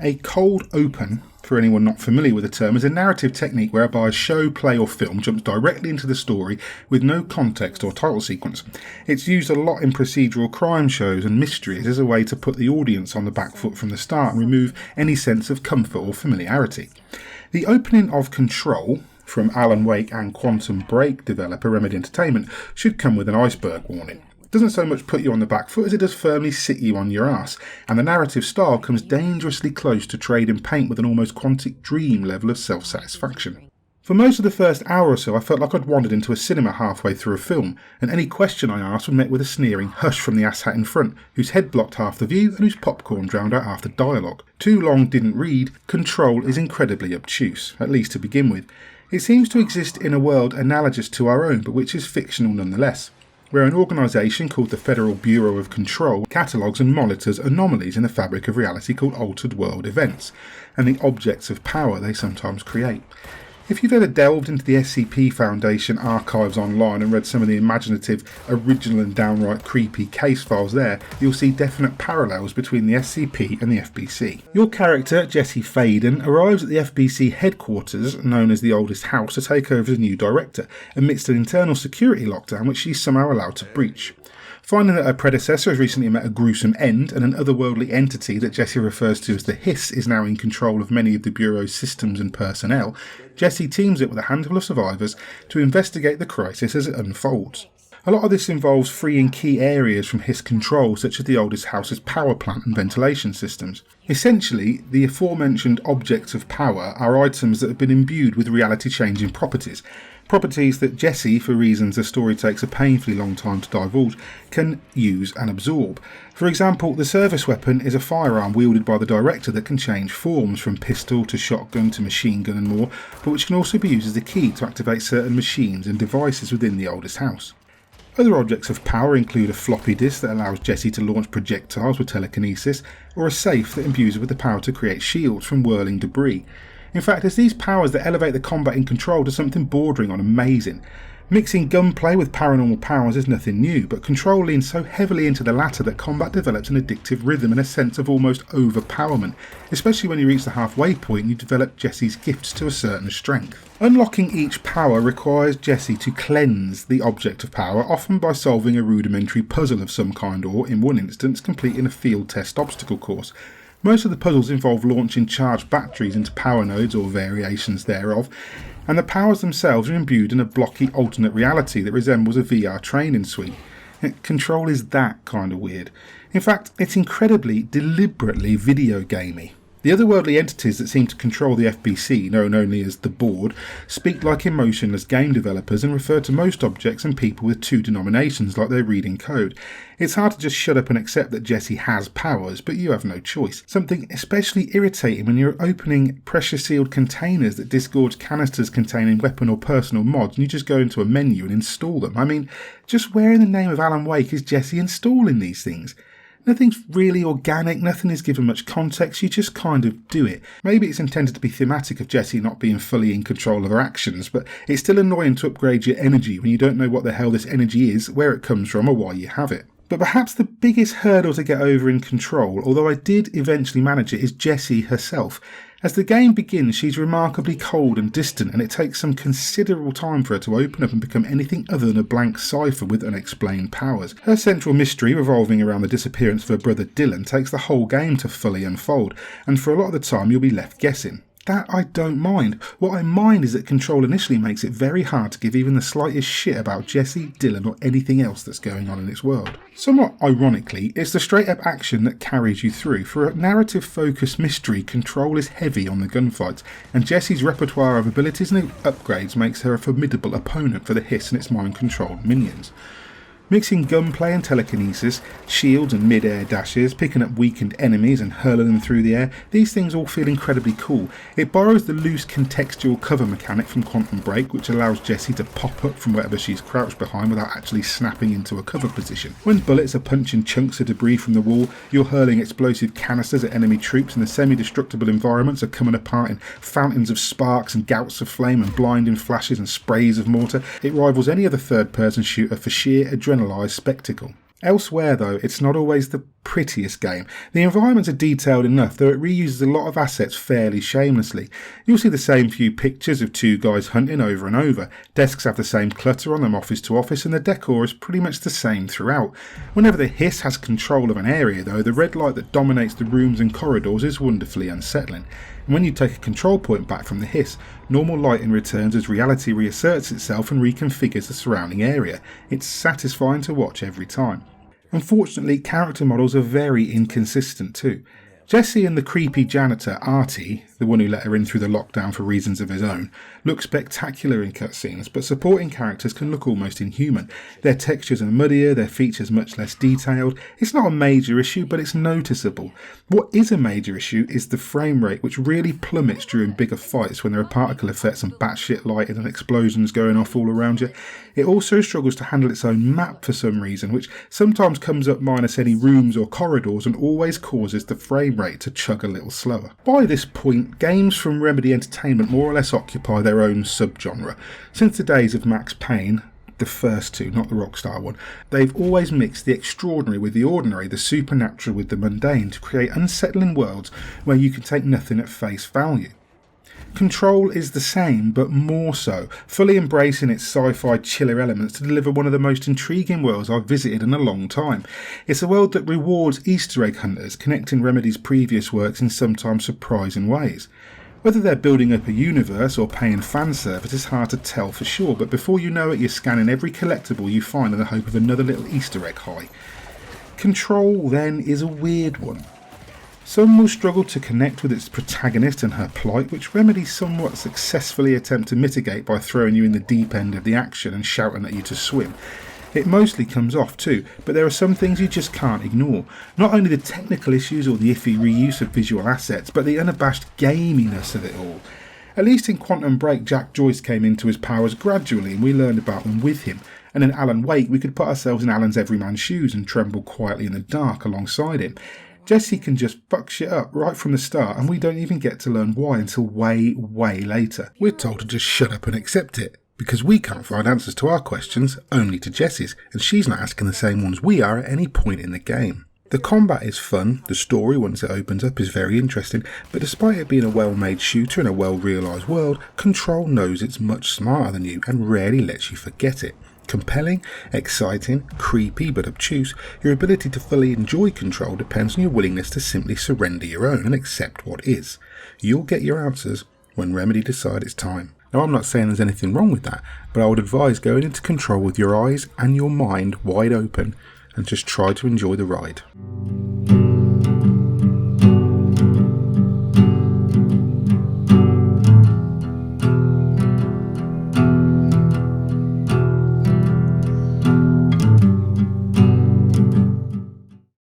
A cold open, for anyone not familiar with the term, is a narrative technique whereby a show, play or film jumps directly into the story with no context or title sequence. It's used a lot in procedural crime shows and mysteries as a way to put the audience on the back foot from the start and remove any sense of comfort or familiarity. The opening of Control, from Alan Wake and Quantum Break developer Remedy Entertainment, should come with an iceberg warning. It doesn't so much put you on the back foot as it does firmly sit you on your ass, and the narrative style comes dangerously close to Trade in Paint with an almost Quantic Dream level of self-satisfaction. For most of the first hour or so, I felt like I'd wandered into a cinema halfway through a film, and any question I asked was met with a sneering hush from the asshat in front, whose head blocked half the view and whose popcorn drowned out half the dialogue. Too long didn't read. Control is incredibly obtuse, at least to begin with. It seems to exist in a world analogous to our own, but which is fictional nonetheless, where an organisation called the Federal Bureau of Control catalogues and monitors anomalies in the fabric of reality called altered world events, and the objects of power they sometimes create. If you've ever delved into the SCP Foundation archives online and read some of the imaginative, original and downright creepy case files there, you'll see definite parallels between the SCP and the FBC. Your character, Jesse Faden, arrives at the FBC headquarters, known as the Oldest House, to take over as new director, amidst an internal security lockdown which she's somehow allowed to breach. Finding that her predecessor has recently met a gruesome end and an otherworldly entity that Jesse refers to as the Hiss is now in control of many of the Bureau's systems and personnel, Jesse teams it with a handful of survivors to investigate the crisis as it unfolds. A lot of this involves freeing key areas from Hiss control, such as the Oldest House's power plant and ventilation systems. Essentially, the aforementioned objects of power are items that have been imbued with reality-changing properties that Jesse, for reasons the story takes a painfully long time to divulge, can use and absorb. For example, the service weapon is a firearm wielded by the director that can change forms from pistol to shotgun to machine gun and more, but which can also be used as a key to activate certain machines and devices within the Oldest House. Other objects of power include a floppy disk that allows Jesse to launch projectiles with telekinesis, or a safe that imbues her with the power to create shields from whirling debris. In fact, it's these powers that elevate the combat in Control to something bordering on amazing. Mixing gunplay with paranormal powers is nothing new, but Control leans so heavily into the latter that combat develops an addictive rhythm and a sense of almost overpowerment, especially when you reach the halfway point and you develop Jesse's gifts to a certain strength. Unlocking each power requires Jesse to cleanse the object of power, often by solving a rudimentary puzzle of some kind or, in one instance, completing a field test obstacle course. Most of the puzzles involve launching charged batteries into power nodes or variations thereof, and the powers themselves are imbued in a blocky alternate reality that resembles a VR training suite. Control is that kind of weird. In fact, it's incredibly, deliberately video gamey. The otherworldly entities that seem to control the FBC, known only as the Board, speak like emotionless game developers and refer to most objects and people with two denominations like they read in code. It's hard to just shut up and accept that Jesse has powers, but you have no choice. Something especially irritating when you're opening pressure-sealed containers that disgorge canisters containing weapon or personal mods and you just go into a menu and install them. I mean, just where in the name of Alan Wake is Jesse installing these things? Nothing's really organic, nothing is given much context, you just kind of do it. Maybe it's intended to be thematic of Jessie not being fully in control of her actions, but it's still annoying to upgrade your energy when you don't know what the hell this energy is, where it comes from or why you have it. But perhaps the biggest hurdle to get over in Control, although I did eventually manage it, is Jessie herself. As the game begins, she's remarkably cold and distant, and it takes some considerable time for her to open up and become anything other than a blank cipher with unexplained powers. Her central mystery, revolving around the disappearance of her brother Dylan, takes the whole game to fully unfold, and for a lot of the time you'll be left guessing. That I don't mind. What I mind is that Control initially makes it very hard to give even the slightest shit about Jesse, Dylan or anything else that's going on in its world. Somewhat ironically, it's the straight up action that carries you through. For a narrative focused mystery, Control is heavy on the gunfights, and Jesse's repertoire of abilities and upgrades makes her a formidable opponent for the Hiss and its mind controlled minions. Mixing gunplay and telekinesis, shields and mid-air dashes, picking up weakened enemies and hurling them through the air, these things all feel incredibly cool. It borrows the loose contextual cover mechanic from Quantum Break, which allows Jessie to pop up from wherever she's crouched behind without actually snapping into a cover position. When bullets are punching chunks of debris from the wall, you're hurling explosive canisters at enemy troops, and the semi-destructible environments are coming apart in fountains of sparks and gouts of flame and blinding flashes and sprays of mortar. It rivals any other third-person shooter for sheer adrenaline spectacle. Elsewhere though, it's not always the prettiest game. The environments are detailed enough, though it reuses a lot of assets fairly shamelessly. You'll see the same few pictures of two guys hunting over and over. Desks have the same clutter on them office to office, and the decor is pretty much the same throughout. Whenever the hiss has control of an area though, the red light that dominates the rooms and corridors is wonderfully unsettling. And when you take a control point back from the hiss, normal lighting returns as reality reasserts itself and reconfigures the surrounding area. It's satisfying to watch every time. Unfortunately, character models are very inconsistent too. Jessie and the creepy janitor, Artie, the one who let her in through the lockdown for reasons of his own, look spectacular in cutscenes, but supporting characters can look almost inhuman. Their textures are muddier, their features much less detailed. It's not a major issue, but it's noticeable. What is a major issue is the frame rate, which really plummets during bigger fights when there are particle effects and batshit lighting and explosions going off all around you. It also struggles to handle its own map for some reason, which sometimes comes up minus any rooms or corridors and always causes the frame rate to chug a little slower. By this point, games from Remedy Entertainment more or less occupy their own subgenre. Since the days of Max Payne, the first two, not the Rockstar one, they've always mixed the extraordinary with the ordinary, the supernatural with the mundane, to create unsettling worlds where you can take nothing at face value. Control is the same, but more so, fully embracing its sci-fi chiller elements to deliver one of the most intriguing worlds I've visited in a long time. It's a world that rewards Easter egg hunters, connecting Remedy's previous works in sometimes surprising ways. Whether they're building up a universe or paying fan service is hard to tell for sure, but before you know it, you're scanning every collectible you find in the hope of another little Easter egg high. Control, then, is a weird one. Some will struggle to connect with its protagonist and her plight, which Remedy somewhat successfully attempt to mitigate by throwing you in the deep end of the action and shouting at you to swim. It mostly comes off too, but there are some things you just can't ignore. Not only the technical issues or the iffy reuse of visual assets, but the unabashed gaminess of it all. At least in Quantum Break, Jack Joyce came into his powers gradually and we learned about them with him. And in Alan Wake, we could put ourselves in Alan's everyman's shoes and tremble quietly in the dark alongside him. Jessie can just fuck shit up right from the start, and we don't even get to learn why until way later. We're told to just shut up and accept it, because we can't find answers to our questions, only to Jessie's, and she's not asking the same ones we are at any point in the game. The combat is fun, the story once it opens up is very interesting, but despite it being a well-made shooter in a well-realised world, Control knows it's much smarter than you and rarely lets you forget it. Compelling, exciting, creepy but obtuse, your ability to fully enjoy Control depends on your willingness to simply surrender your own and accept what is. You'll get your answers when Remedy decide it's time. Now, I'm not saying there's anything wrong with that, but I would advise going into Control with your eyes and your mind wide open and just try to enjoy the ride.